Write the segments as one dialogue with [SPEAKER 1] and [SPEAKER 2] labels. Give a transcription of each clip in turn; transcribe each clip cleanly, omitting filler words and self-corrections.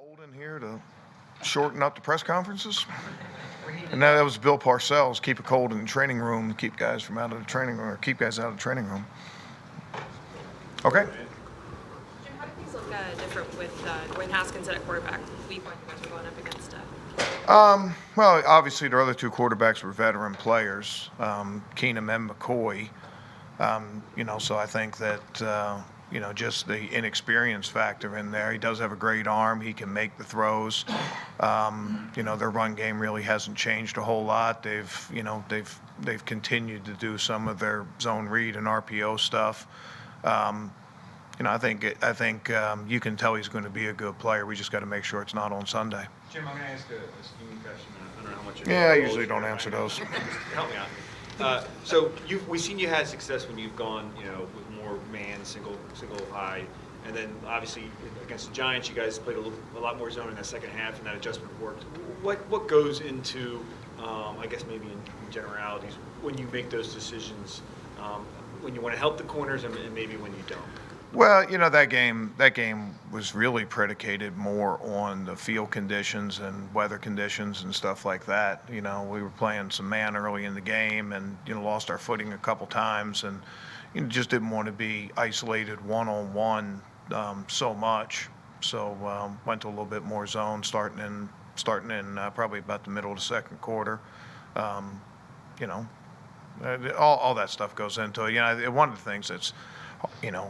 [SPEAKER 1] old in here to shorten up the press conferences. And that was Bill Parcells, keep it cold in the training room, keep guys from out of the training room, or keep guys out of the training room. Okay.
[SPEAKER 2] Jim, how do things look different with Dwayne Haskins at quarterback week one you guys are going up against?
[SPEAKER 1] Well, obviously their other two quarterbacks were veteran players, Keenum and McCoy. So I think that, just the inexperience factor in there. He does have a great arm. He can make the throws. Their run game really hasn't changed a whole lot. They've continued to do some of their zone read and RPO stuff. I think you can tell he's going to be a good player. We just got to make sure it's not on Sunday.
[SPEAKER 3] Jim, I'm going to ask a scheme question. I don't know how much.
[SPEAKER 1] I usually don't answer those.
[SPEAKER 3] Help me out. So we've seen you had success when you've gone, with more man, single high, and then obviously against the Giants, you guys played a lot more zone in that second half, and that adjustment worked. What goes into, I guess maybe in generalities, when you make those decisions, when you want to help the corners and maybe when you don't?
[SPEAKER 1] Well, that game was really predicated more on the field conditions and weather conditions and stuff like that. We were playing some man early in the game and, lost our footing a couple times and just didn't want to be isolated one-on-one so much. So went to a little bit more zone starting in probably about the middle of the second quarter. All that stuff goes into it. One of the things that's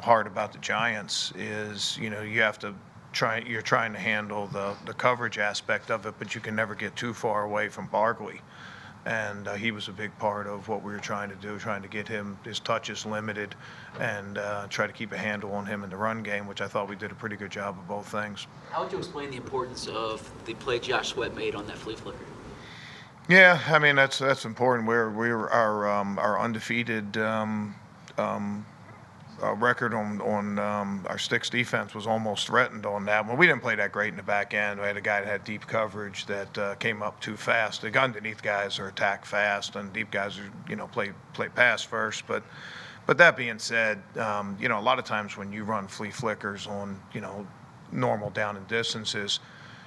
[SPEAKER 1] hard about the Giants is, you have to you're trying to handle the coverage aspect of it, but you can never get too far away from Barkley. And he was a big part of what we were trying to do, trying to get his touches limited and try to keep a handle on him in the run game, which I thought we did a pretty good job of both things.
[SPEAKER 4] How would you explain the importance of the play Josh Sweat made on that flea flicker?
[SPEAKER 1] Yeah, that's important. We're our undefeated record on our sticks defense was almost threatened on that one. We didn't play that great in the back end. We had a guy that had deep coverage that came up too fast. The underneath guys are attack fast, and deep guys are play pass first. But that being said, a lot of times when you run flea flickers on normal down and distances,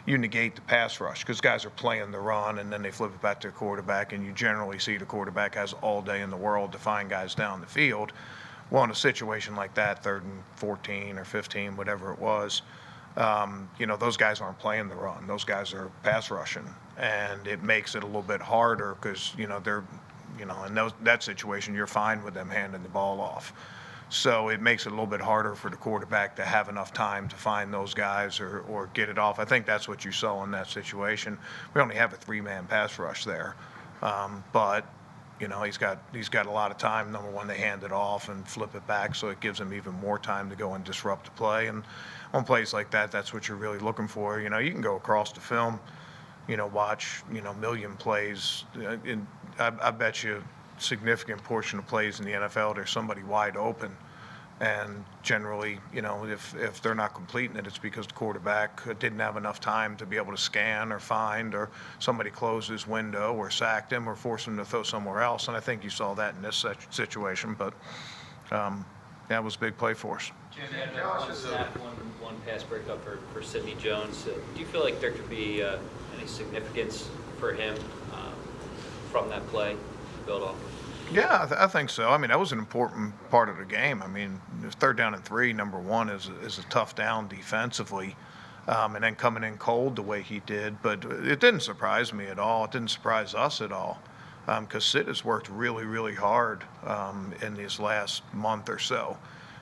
[SPEAKER 1] you negate the pass rush because guys are playing the run and then they flip it back to the quarterback, and you generally see the quarterback has all day in the world to find guys down the field. Well, in a situation like that, 3rd and 14 or 15, whatever it was, those guys aren't playing the run. Those guys are pass rushing, and it makes it a little bit harder because they're in that situation you're fine with them handing the ball off. So it makes it a little bit harder for the quarterback to have enough time to find those guys or get it off. I think that's what you saw in that situation. We only have a 3-man pass rush there, but. He's got a lot of time. Number one, they hand it off and flip it back, so it gives him even more time to go and disrupt the play. And on plays like that, that's what you're really looking for. You can go across the film, watch, million plays. I bet you a significant portion of plays in the NFL, there's somebody wide open. And generally, if they're not completing it, it's because the quarterback didn't have enough time to be able to scan or find, or somebody closed his window or sacked him or forced him to throw somewhere else. And I think you saw that in this situation. But that was a big play for us.
[SPEAKER 5] Jim, had one snap, one pass breakup for Sidney Jones. Do you feel like there could be any significance for him from that play to build off?
[SPEAKER 1] Yeah, I think so. That was an important part of the game. 3rd down and 3, number one, is a tough down defensively. And then coming in cold the way he did. But it didn't surprise me at all. It didn't surprise us at all. Because Sid has worked really, really hard in this last month or so.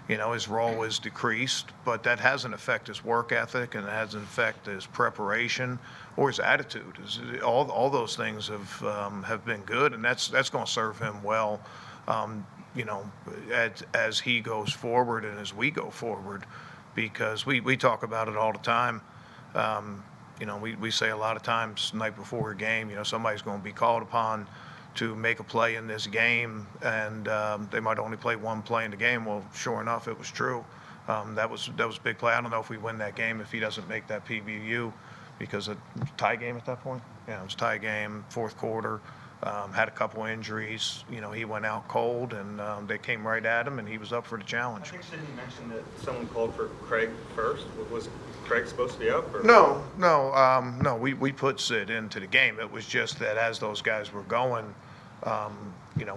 [SPEAKER 1] His role is decreased, but that hasn't affected his work ethic, and it hasn't affected his preparation or his attitude. All those things have been good, and that's going to serve him well, as he goes forward and as we go forward, because we talk about it all the time. We say a lot of times the night before a game, somebody's going to be called upon to make a play in this game, and they might only play one play in the game. Well, sure enough, it was true. That was a big play. I don't know if we win that game if he doesn't make that PBU, because it was a tie game at that point. Yeah, it was a tie game, fourth quarter. had a couple injuries. He went out cold, and they came right at him, and he was up for the
[SPEAKER 6] I
[SPEAKER 1] challenge.
[SPEAKER 6] think Sidney mentioned that someone called for Craig first. Was Craig supposed to be up? Or?
[SPEAKER 1] No. We put Sid into the game. It was just that as those guys were going,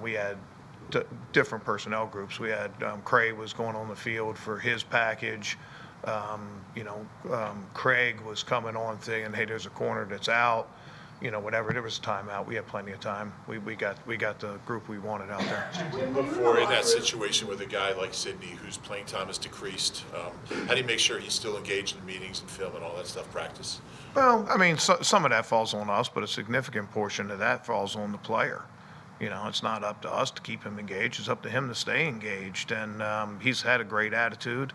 [SPEAKER 1] we had different personnel groups. We had Craig was going on the field for his package. Craig was coming on saying, hey, there's a corner that's out. Whatever, there was a timeout. We had plenty of time. We got the group we wanted out there.
[SPEAKER 7] Before in that situation with a guy like Sidney, whose playing time has decreased, how do you make sure he's still engaged in meetings and film and all that stuff, practice?
[SPEAKER 1] Well, I mean, some of that falls on us, but a significant portion of that falls on the player. It's not up to us to keep him engaged. It's up to him to stay engaged. And he's had a great attitude,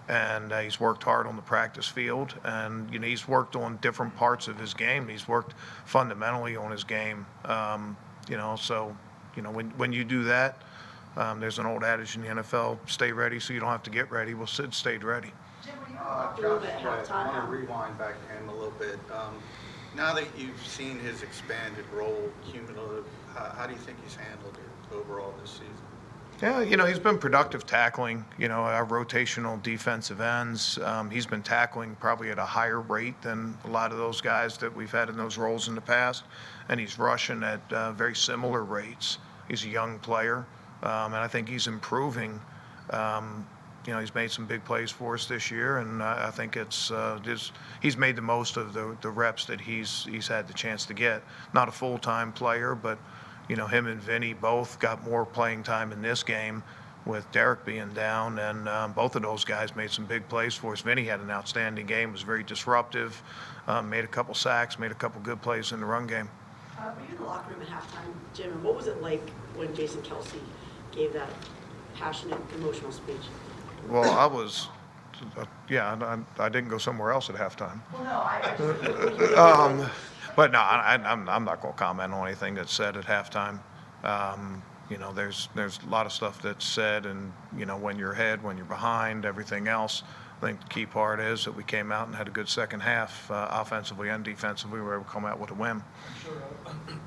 [SPEAKER 1] and he's worked hard on the practice field. And, he's worked on different parts of his game. He's worked fundamentally on his game. So when you do that, there's an old adage in the NFL, stay ready so you don't have to get ready. Well, Sid stayed ready.
[SPEAKER 8] Jim, when you talked a little bit at halftime, I want to rewind back to him a little bit. Now that you've seen his expanded role, cumulative, how do you think he's handled it overall this season?
[SPEAKER 1] Yeah, he's been productive tackling, our rotational defensive ends. He's been tackling probably at a higher rate than a lot of those guys that we've had in those roles in the past. And he's rushing at very similar rates. He's a young player, and I think he's improving. He's made some big plays for us this year, and I think he's made the most of the reps that he's had the chance to get. Not a full-time player, but him and Vinny both got more playing time in this game with Derek being down, and both of those guys made some big plays for us. Vinny had an outstanding game, was very disruptive, made a couple sacks, made a couple good plays in the run game.
[SPEAKER 9] Were you in the locker room at halftime, Jim, and what was it like when Jason Kelsey gave that passionate, emotional speech?
[SPEAKER 1] Well, I was, I didn't go somewhere else at halftime.
[SPEAKER 9] Well, no, I
[SPEAKER 1] But no, I'm not going to comment on anything that's said at halftime. There's a lot of stuff that's said, and when you're ahead, when you're behind, everything else. I think the key part is that we came out and had a good second half, offensively and defensively. We were able to come out with a win.
[SPEAKER 3] I'm sure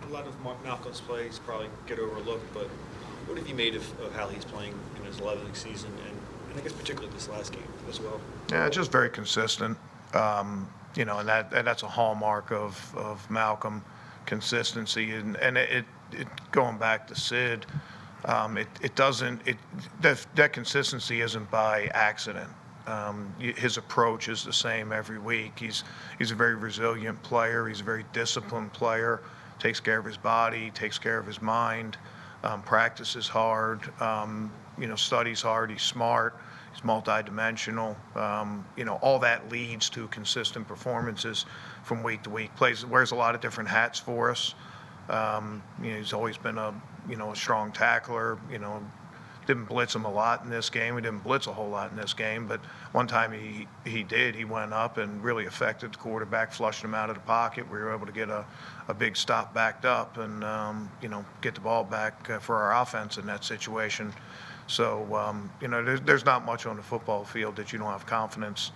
[SPEAKER 3] a lot of Malcolm's plays probably get overlooked, but what have you made of how he's playing in his 11th season, and I guess particularly this last game as well?
[SPEAKER 1] Yeah, just very consistent. And that's a hallmark of Malcolm, consistency, and it going back to Sid, that consistency isn't by accident. His approach is the same every week. He's a very resilient player. He's a very disciplined player. Takes care of his body, takes care of his mind, practices hard, studies hard. He's smart. He's multidimensional. All that leads to consistent performances from week to week. Wears a lot of different hats for us. He's always been a strong tackler. Didn't blitz him a lot in this game. We didn't blitz a whole lot in this game, but one time he did. He went up and really affected the quarterback, flushed him out of the pocket. We were able to get a big stop backed up and get the ball back for our offense in that situation. So there's not much on the football field that you don't have confidence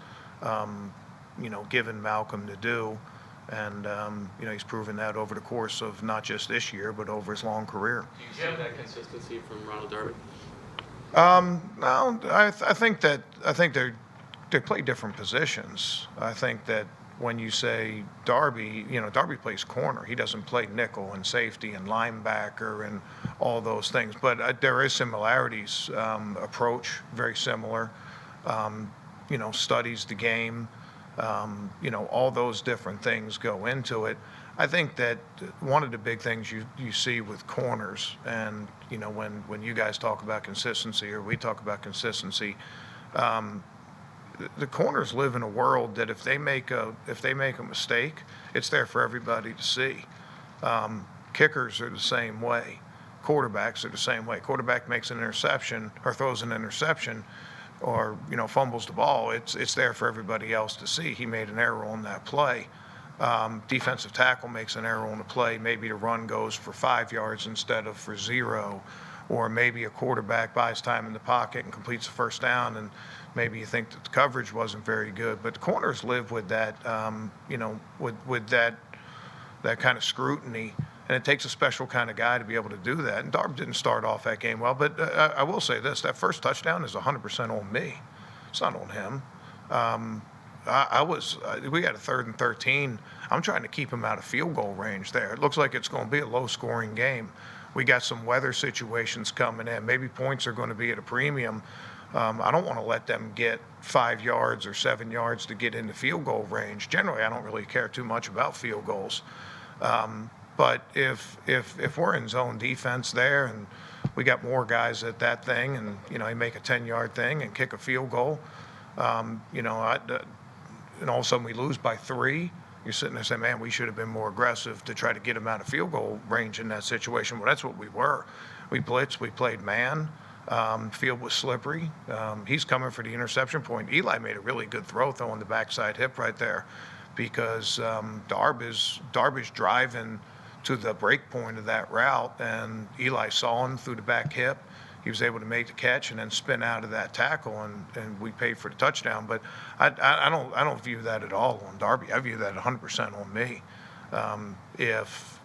[SPEAKER 1] given Malcolm to do, and he's proven that over the course of not just this year but over his long career.
[SPEAKER 4] Do you see that consistency from Ronald Darby?
[SPEAKER 1] No, I think they play different positions. I think that when you say Darby, Darby plays corner. He doesn't play nickel and safety and linebacker and all those things. But there is similarities. Approach very similar. Studies the game. All those different things go into it. I think that one of the big things you see with corners, and when you guys talk about consistency or we talk about consistency, the corners live in a world that if they make a mistake, it's there for everybody to see. Kickers are the same way. Quarterbacks are the same way. Quarterback makes an interception or throws an interception, or fumbles the ball. It's there for everybody else to see. He made an error on that play. Defensive tackle makes an error on the play. Maybe the run goes for 5 yards instead of for 0, or maybe a quarterback buys time in the pocket and completes the first down, and maybe you think that the coverage wasn't very good. But the corners live with that, with that kind of scrutiny. And it takes a special kind of guy to be able to do that. And Darby didn't start off that game well, but I will say this, that first touchdown is 100% on me. It's not on him. We got a 3rd and 13. I'm trying to keep him out of field goal range there. It looks like it's going to be a low-scoring game. We got some weather situations coming in. Maybe points are going to be at a premium. I don't want to let them get 5 yards or 7 yards to get into field goal range. Generally, I don't really care too much about field goals. But if we're in zone defense there and we got more guys at that thing and, you know, you make a 10-yard thing and kick a field goal, you know, and all of a sudden we lose by 3, you're sitting there saying, man, we should have been more aggressive to try to get him out of field goal range in that situation. Well, that's what we were. We blitzed, we played man. Field was slippery. He's coming for the interception point. Eli made a really good throw, though, on the backside hip right there, because Darby's driving to the break point of that route, and Eli saw him through the back hip. He was able to make the catch and then spin out of that tackle, and we paid for the touchdown. But I don't view that at all on Darby. I view that 100% on me. If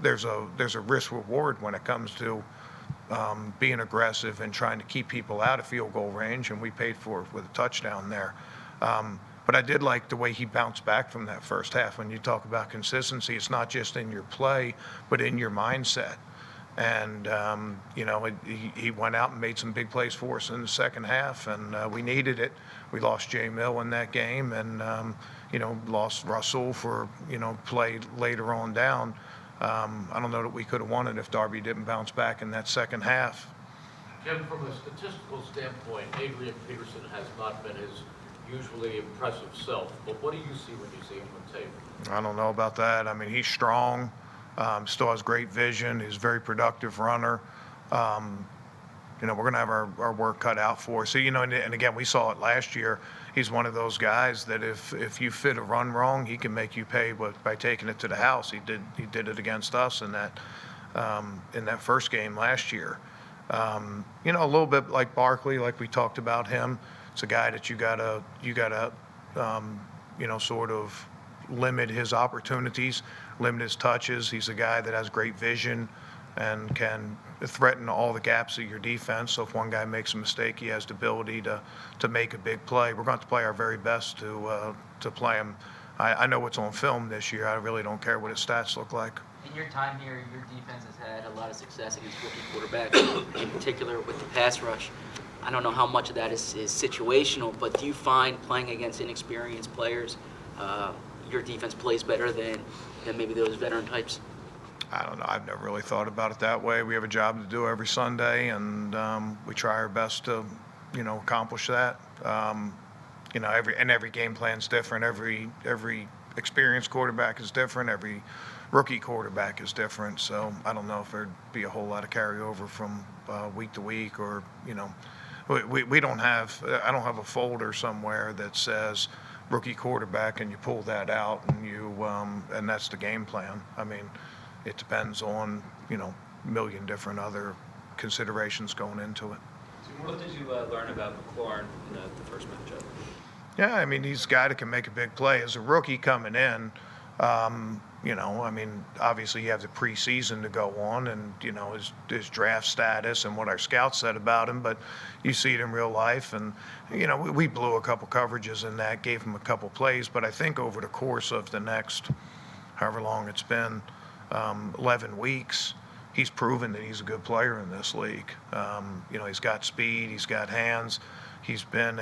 [SPEAKER 1] there's a risk reward when it comes to being aggressive and trying to keep people out of field goal range, and we paid for it with a touchdown there. But I did like the way he bounced back from that first half. When you talk about consistency, it's not just in your play, but in your mindset. And, you know, he went out and made some big plays for us in the second half, and we needed it. We lost Jay Mill in that game and, you know, lost Russell for, you know, play later on down. I don't know that we could have won it if Darby didn't bounce back in that second half.
[SPEAKER 10] Jim, from a statistical standpoint, Adrian Peterson has not been his usually impressive self, but what do you see when you see him on tape?
[SPEAKER 1] I don't know about that. I mean, he's strong, still has great vision. He's a very productive runner. You know, we're going to have our work cut out for us. So, you know, and again, we saw it last year. He's one of those guys that if you fit a run wrong, he can make you pay by taking it to the house. He did it against us in that first game last year. You know, a little bit like Barkley, like we talked about him. It's a guy that you gotta you know, sort of limit his opportunities, limit his touches. He's a guy that has great vision and can threaten all the gaps of your defense. So if one guy makes a mistake, he has the ability to make a big play. We're going to play our very best to play him. I know what's on film this year. I really don't care what his stats look like.
[SPEAKER 4] In your time here, your defense has had a lot of success against rookie quarterbacks, in particular with the pass rush. I don't know how much of that is situational, but do you find playing against inexperienced players, your defense plays better than maybe those veteran types?
[SPEAKER 1] I don't know. I've never really thought about it that way. We have a job to do every Sunday, and we try our best to, you know, accomplish that. You know, every game plan's different. Every experienced quarterback is different. Every rookie quarterback is different. So I don't know if there'd be a whole lot of carryover from week to week, or, you know, we don't have. I don't have a folder somewhere that says rookie quarterback, and you pull that out, and that's the game plan. I mean, it depends on, you know, a million different other considerations going into it.
[SPEAKER 5] What did you learn about McLaurin in the first matchup?
[SPEAKER 1] Yeah, I mean, he's a guy that can make a big play. As a rookie coming in, you know, I mean, obviously you have the preseason to go on and, you know, his draft status and what our scouts said about him, but you see it in real life. And, you know, we blew a couple coverages in that, gave him a couple plays, but I think over the course of the next, however long it's been, 11 weeks, he's proven that he's a good player in this league. You know, he's got speed, he's got hands. He's been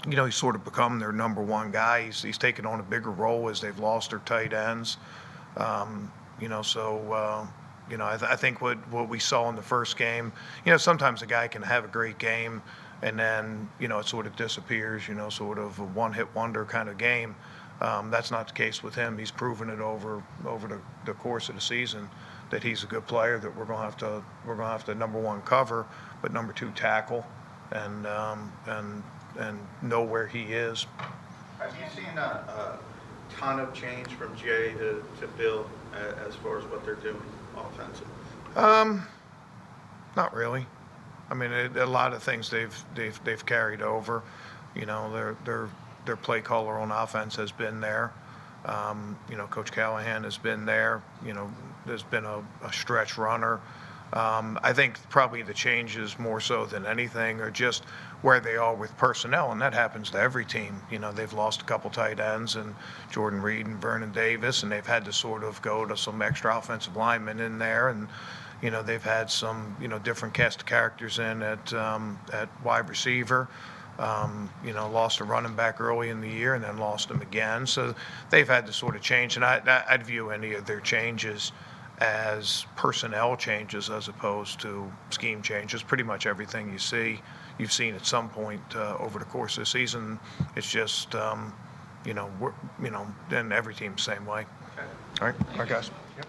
[SPEAKER 1] you know, he's sort of become their number one guy. He's taken on a bigger role as they've lost their tight ends. You know, so, you know, I think what we saw in the first game, you know, sometimes a guy can have a great game and then, you know, it sort of disappears, you know, sort of a one-hit wonder kind of game. That's not the case with him. He's proven it over the course of the season that he's a good player, that we're going to have to number one cover, but number two tackle, and know where he is.
[SPEAKER 8] Have you seen a ton of change from Jay to Bill as far as what they're doing offensively?
[SPEAKER 1] Not really. I mean, a lot of things they've carried over. You know, their play caller on offense has been there. Coach Callahan has been there. There's been a stretch runner. I think probably the changes more so than anything are just where they are with personnel, and that happens to every team. They've lost a couple tight ends, and Jordan Reed and Vernon Davis, and they've had to sort of go to some extra offensive linemen in there, and they've had some different cast of characters in at wide receiver. Lost a running back early in the year and then lost him again. So they've had to sort of change, and I'd view any of their changes as personnel changes as opposed to scheme changes. Pretty much everything you've seen at some point over the course of the season. It's just, and every team's the same way. All right, guys. Yep.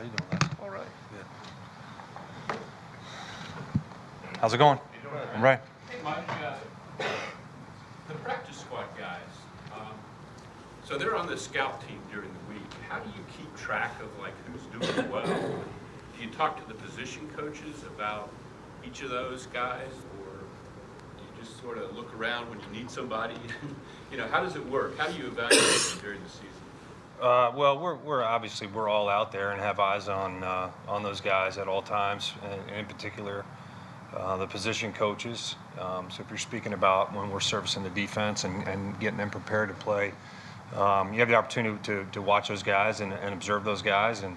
[SPEAKER 11] you doing, Les?
[SPEAKER 1] All right.
[SPEAKER 11] How's it going? All right.
[SPEAKER 12] Hey, Mike, the practice squad guys, so they're on the scout team during the week. How do you keep track of like who's doing well? Do you talk to the position coaches about each of those guys, or do you just sort of look around when you need somebody? You know, how does it work? How do you evaluate them during the season?
[SPEAKER 11] Well, we're obviously we're all out there and have eyes on those guys at all times, and in particular the position coaches. So if you're speaking about when we're servicing the defense and getting them prepared to play, you have the opportunity to watch those guys and observe those guys and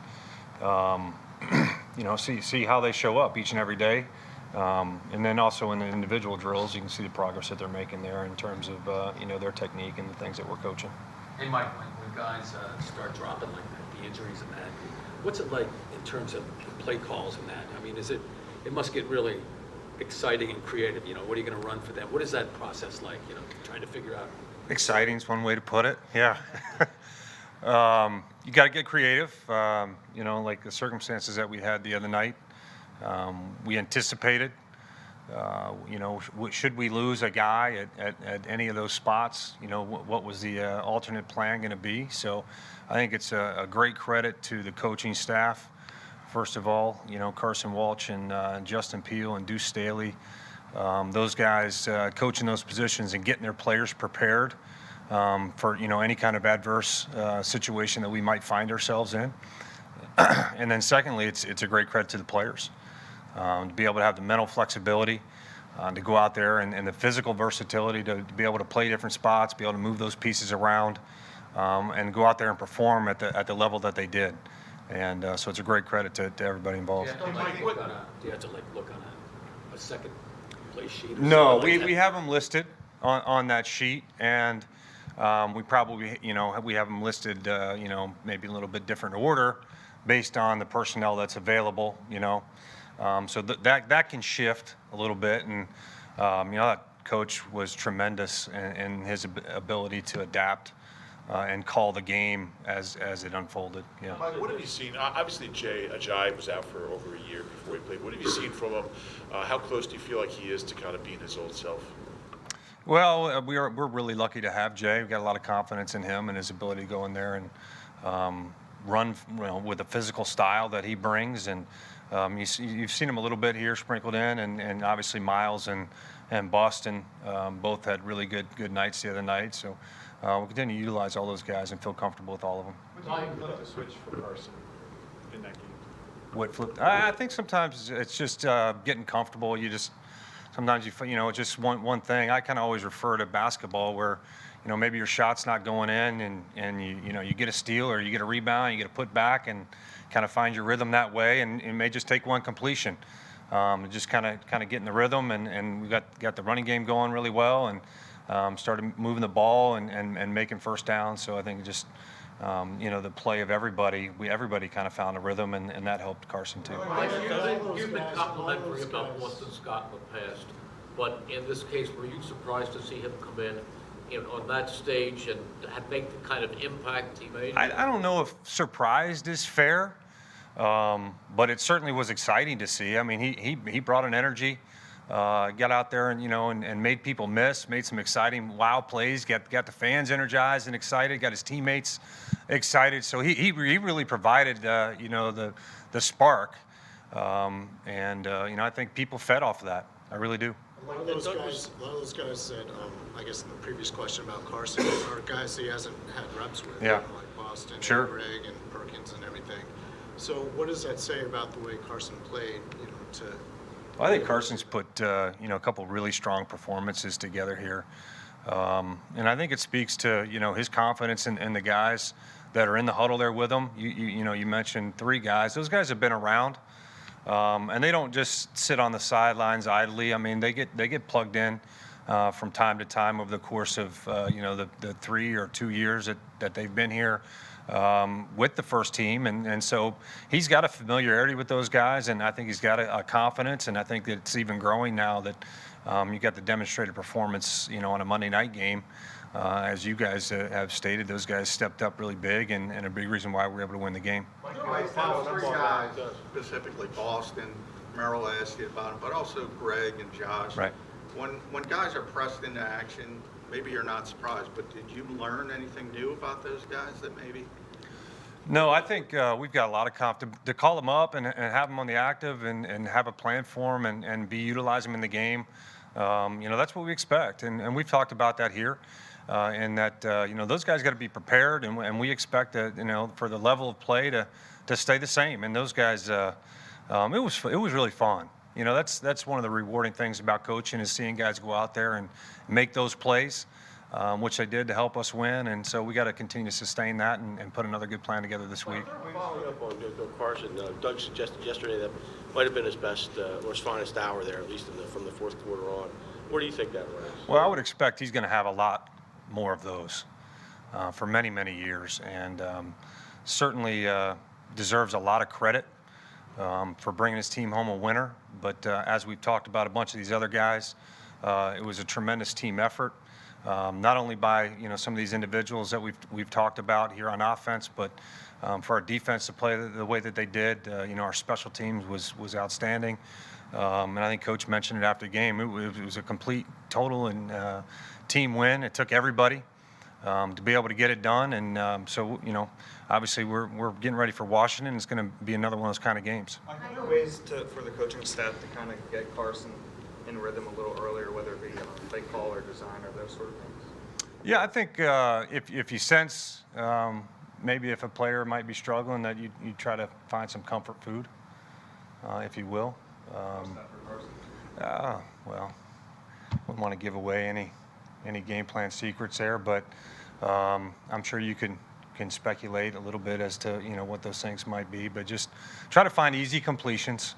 [SPEAKER 11] you know see how they show up each and every day. And then also in the individual drills, you can see the progress that they're making there in terms of you know their technique and the things that we're coaching.
[SPEAKER 13] Hey, Mike, when guys start dropping like that, the injuries and that, what's it like in terms of the play calls and that? I mean, it must get really exciting and creative, you know, what are you going to run for them? What is that process like, you know, trying to figure out?
[SPEAKER 11] Exciting is one way to put it, yeah. You got to get creative, you know, like the circumstances that we had the other night. We anticipated, you know, should we lose a guy at any of those spots, you know, what was the alternate plan going to be? So I think it's a great credit to the coaching staff. First of all, you know, Carson Walsh and Justin Peel and Deuce Staley, those guys coaching those positions and getting their players prepared for, you know, any kind of adverse situation that we might find ourselves in. And then secondly, it's a great credit to the players to be able to have the mental flexibility to go out there and the physical versatility to be able to play different spots, be able to move those pieces around, and go out there and perform at the level that they did. And so it's a great credit to everybody involved.
[SPEAKER 13] Do you have to like look on a second play sheet? Or
[SPEAKER 11] No,
[SPEAKER 13] something like
[SPEAKER 11] we
[SPEAKER 13] that?
[SPEAKER 11] have them listed on that sheet, and we probably, you know, we have them listed, you know, maybe a little bit different order based on the personnel that's available, you know. So that can shift a little bit, and you know, that coach was tremendous in his ability to adapt and call the game as it unfolded. Yeah.
[SPEAKER 7] Mike, what have you seen? Obviously, Jay Ajayi was out for over a year before he played. What have you seen from him? How close do you feel like he is to kind of being his old self?
[SPEAKER 11] Well, we're really lucky to have Jay. We've got a lot of confidence in him and his ability to go in there and run, you know, with the physical style that he brings. And you've seen him a little bit here sprinkled in, and obviously Miles and Boston both had really good nights the other night. So we'll continue to utilize all those guys and feel comfortable with all of them.
[SPEAKER 6] What do you flip the switch for Carson in that game?
[SPEAKER 11] What flipped? I think sometimes it's just getting comfortable. Sometimes you know, it's just one thing. I kind of always refer to basketball where, you know, maybe your shot's not going in and you know, you get a steal or you get a rebound, you get a put back and kind of find your rhythm that way, and it may just take one completion. Just kind of get in the rhythm, and we got the running game going really well, and started moving the ball and making first downs. So I think just you know, the play of everybody kind of found a rhythm, and that helped Carson too.
[SPEAKER 10] You've been complimentary about Boston Scott in the past, but in this case, were you surprised to see him come in, you know, on that stage and make the kind of impact he made?
[SPEAKER 11] I don't know if surprised is fair, but it certainly was exciting to see. I mean, he brought an energy, got out there and, you know, and made people miss, made some exciting wow plays, got the fans energized and excited, got his teammates excited. So he really provided, you know, the spark, and you know, I think people fed off of that. I really do.
[SPEAKER 14] A lot of those guys said, I guess in the previous question about Carson, are guys he hasn't had reps with,
[SPEAKER 11] Yeah.
[SPEAKER 14] you know, like Boston,
[SPEAKER 11] Sure.
[SPEAKER 14] and Greg, and Perkins, and everything. So what does that say about the way Carson played, you know,
[SPEAKER 11] Well, I think Carson's put you know, a couple really strong performances together here, and I think it speaks to, you know, his confidence in the guys that are in the huddle there with him. You know, you mentioned 3 guys; those guys have been around. And they don't just sit on the sidelines idly. I mean, they get plugged in from time to time over the course of you know, the 3 or 2 years that they've been here with the first team, and so he's got a familiarity with those guys, and I think he's got a confidence, and I think that it's even growing now that you got the demonstrated performance, you know, on a Monday night game as you guys have stated, those guys stepped up really big, and a big reason why we were able to win the game.
[SPEAKER 8] Mike, three guys, specifically Boston, Merrill asked you about him, but also Greg and Josh.
[SPEAKER 11] Right.
[SPEAKER 8] When guys are pressed into action, maybe you're not surprised, but did you learn anything new about those guys that maybe?
[SPEAKER 11] No, I think we've got a lot of confidence to call them up and have them on the active and have a plan for them and utilize them in the game. That's what we expect, and we've talked about that here. And that those guys got to be prepared, and we expect that for the level of play to stay the same. And those guys, it was really fun. That's one of the rewarding things about coaching is seeing guys go out there and make those plays, which they did to help us win. And so we got to continue to sustain that and put another good plan together this week.
[SPEAKER 15] Following up on Carson, Doug suggested yesterday that might have been his best or his finest hour there, at least from the fourth quarter on. Where do you think that was?
[SPEAKER 11] Well, I would expect he's going to have a lot more of those for many, many years, and certainly deserves a lot of credit for bringing his team home a winner. But as we've talked about a bunch of these other guys, it was a tremendous team effort, not only by some of these individuals that we've talked about here on offense, but for our defense to play the way that they did. Our special teams was outstanding, and I think Coach mentioned it after the game. It was a complete, total, and team win. It took everybody to be able to get it done, and so obviously we're getting ready for Washington. It's going to be another one of those kind of games.
[SPEAKER 6] Are there ways for the coaching staff to kind of get Carson in rhythm a little earlier, whether it be play call or design or those sort of things?
[SPEAKER 11] Yeah, I think if you sense maybe if a player might be struggling, that you try to find some comfort food, if you will. Well, wouldn't want to give away any game plan secrets there, but I'm sure you can speculate a little bit as to what those things might be. But just try to find easy completions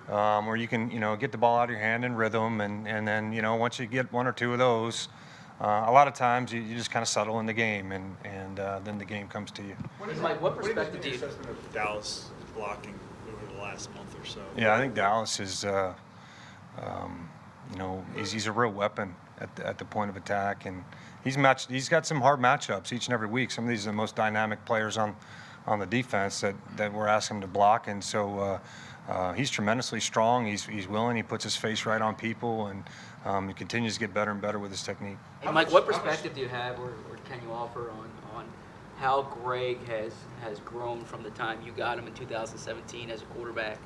[SPEAKER 11] where you can get the ball out of your hand in rhythm, and then once you get one or two of those, a lot of times you just kind of settle in the game, and then the game comes to you.
[SPEAKER 4] Mike, what perspective do you?
[SPEAKER 3] Assessment of Dallas blocking over the last month or so?
[SPEAKER 11] Yeah, I think Dallas is, he's a real weapon at the point of attack, and he's got some hard matchups each and every week. Some of these are the most dynamic players on the defense that we're asking him to block, and so he's tremendously strong. He's willing. He puts his face right on people, and he continues to get better and better with his technique.
[SPEAKER 4] Hey, Mike, what perspective do you have, or can you offer on how Greg has grown from the time you got him in 2017 as a quarterback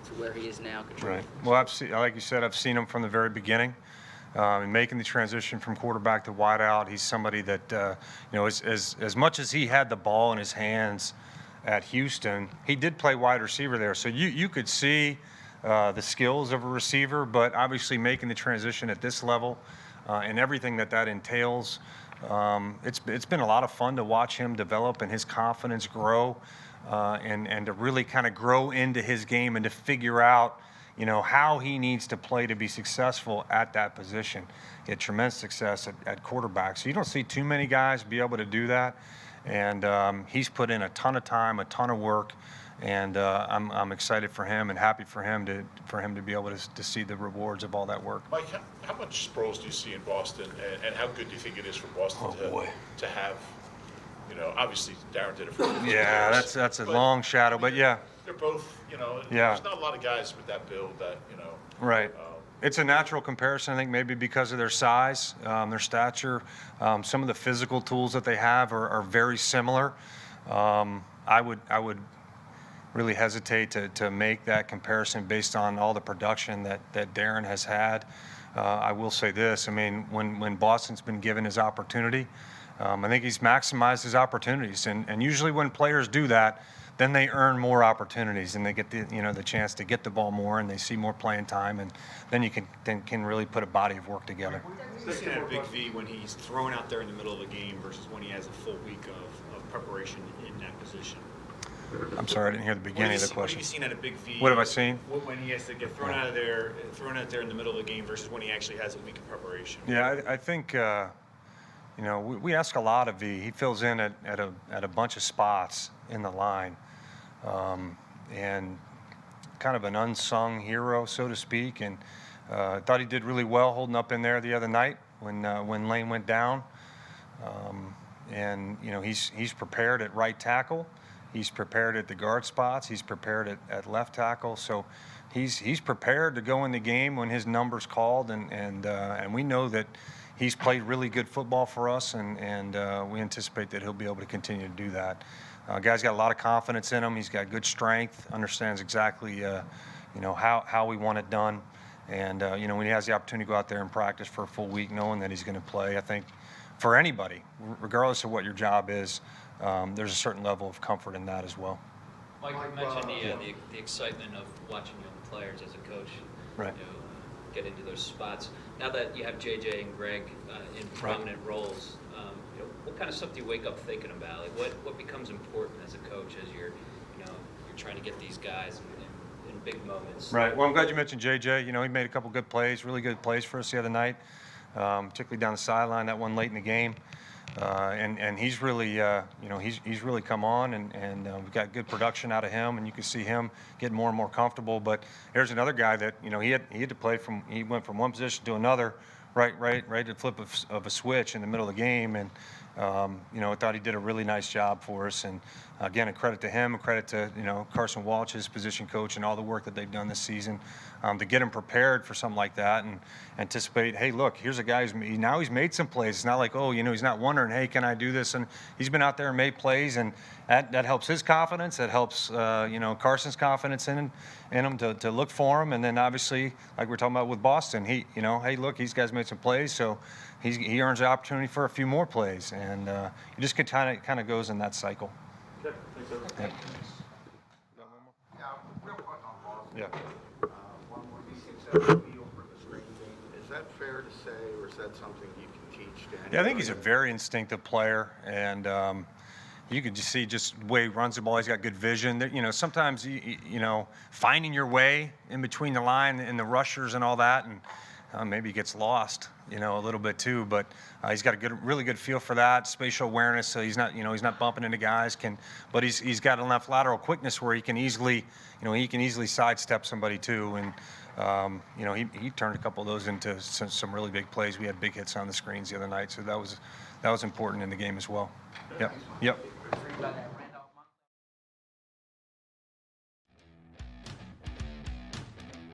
[SPEAKER 4] to where he is now?
[SPEAKER 11] Right. Well, like you said, I've seen him from the very beginning. In making the transition from quarterback to wideout, he's somebody that, as much as he had the ball in his hands at Houston, he did play wide receiver there. So you could see the skills of a receiver, but obviously making the transition at this level and everything that entails, it's been a lot of fun to watch him develop and his confidence grow and to really kind of grow into his game and to figure out how he needs to play to be successful at that position. He had tremendous success at quarterback. So you don't see too many guys be able to do that. And he's put in a ton of time, a ton of work, and I'm excited for him and happy for him to be able to see the rewards of all that work.
[SPEAKER 7] Mike, how much Sproles do you see in Boston, and how good do you think it is for Boston to have, obviously Darren did it for
[SPEAKER 11] Yeah, that's a long shadow, but yeah.
[SPEAKER 7] They're both, there's not a lot of guys with that build that,
[SPEAKER 11] Right. It's a natural comparison, I think, maybe because of their size, their stature. Some of the physical tools that they have are very similar. I would really hesitate to make that comparison based on all the production that Darren has had. I will say this, when Boston's been given his opportunity, I think he's maximized his opportunities. And usually when players do that, then they earn more opportunities and they get the chance to get the ball more and they see more playing time, and then you can really put a body of work together.
[SPEAKER 3] Looking at a big V when he's thrown out there in the middle of a game versus when he has a full week of preparation in that position.
[SPEAKER 11] I'm sorry, I didn't hear the beginning of the question.
[SPEAKER 3] What have you seen at a big V?
[SPEAKER 11] What have I seen?
[SPEAKER 3] When he has to get thrown out there in the middle of the game versus when he actually has a week of preparation.
[SPEAKER 11] Yeah, I think we ask a lot of V. He fills in at a bunch of spots in the line. And kind of an unsung hero, so to speak. And I thought he did really well holding up in there the other night when Lane went down. And, you know, he's prepared at right tackle. He's prepared at the guard spots. He's prepared at left tackle. So he's prepared to go in the game when his number's called. And we know that he's played really good football for us, and we anticipate that he'll be able to continue to do that. Guy's got a lot of confidence in him. He's got good strength, understands exactly, you know, how we want it done. And, you know, when he has the opportunity to go out there and practice for a full week knowing that he's going to play, I think for anybody, regardless of what your job is, there's a certain level of comfort in that as well.
[SPEAKER 5] Mike, you mentioned the excitement of watching young players as a coach,
[SPEAKER 11] Right.
[SPEAKER 5] you know, get into those spots. Now that you have JJ and Greg in prominent roles, you know, what kind of stuff do you wake up thinking about? Like what becomes important as a coach as you're trying to get these guys in big moments?
[SPEAKER 11] Right. Well, I'm glad you mentioned JJ. You know, he made a couple good plays, really good plays for us the other night, particularly down the sideline, that one late in the game. And he's really, you know, he's really come on, and we've got good production out of him, and you can see him getting more and more comfortable. But there's another guy that, you know, he had to play he went from one position to another, right at the flip of a switch in the middle of the game, and you know, I thought he did a really nice job for us. And again, a credit to him, a credit to, you know, Carson Walsh, his position coach, and all the work that they've done this season to get him prepared for something like that and anticipate, hey, look, here's a guy he's made some plays. It's not like, oh, you know, he's not wondering, hey, can I do this? And he's been out there and made plays, and that helps his confidence. That helps, you know, Carson's confidence in him to look for him. And then obviously, like we're talking about with Boston, you know, hey, look, these guys made some plays, so he earns the opportunity for a few more plays, and it just kind of goes in that cycle.
[SPEAKER 8] Okay, thanks, everyone.
[SPEAKER 11] Yeah.
[SPEAKER 8] Real quick on Boston.
[SPEAKER 11] Yeah.
[SPEAKER 8] One more feel for the screen game. Is that fair to say, or is that something you can teach to anybody?
[SPEAKER 11] Yeah, I think he's a very instinctive player, and you can just see just the way he runs the ball. He's got good vision. You know, sometimes you know, finding your way in between the line and the rushers and all that, and maybe he gets lost, you know, a little bit too. But he's got a really good feel for that spatial awareness. So he's not bumping into guys. But he's got enough lateral quickness where he can easily sidestep somebody too. And you know, he turned a couple of those into some really big plays. We had big hits on the screens the other night, so that was important in the game as well. Yep.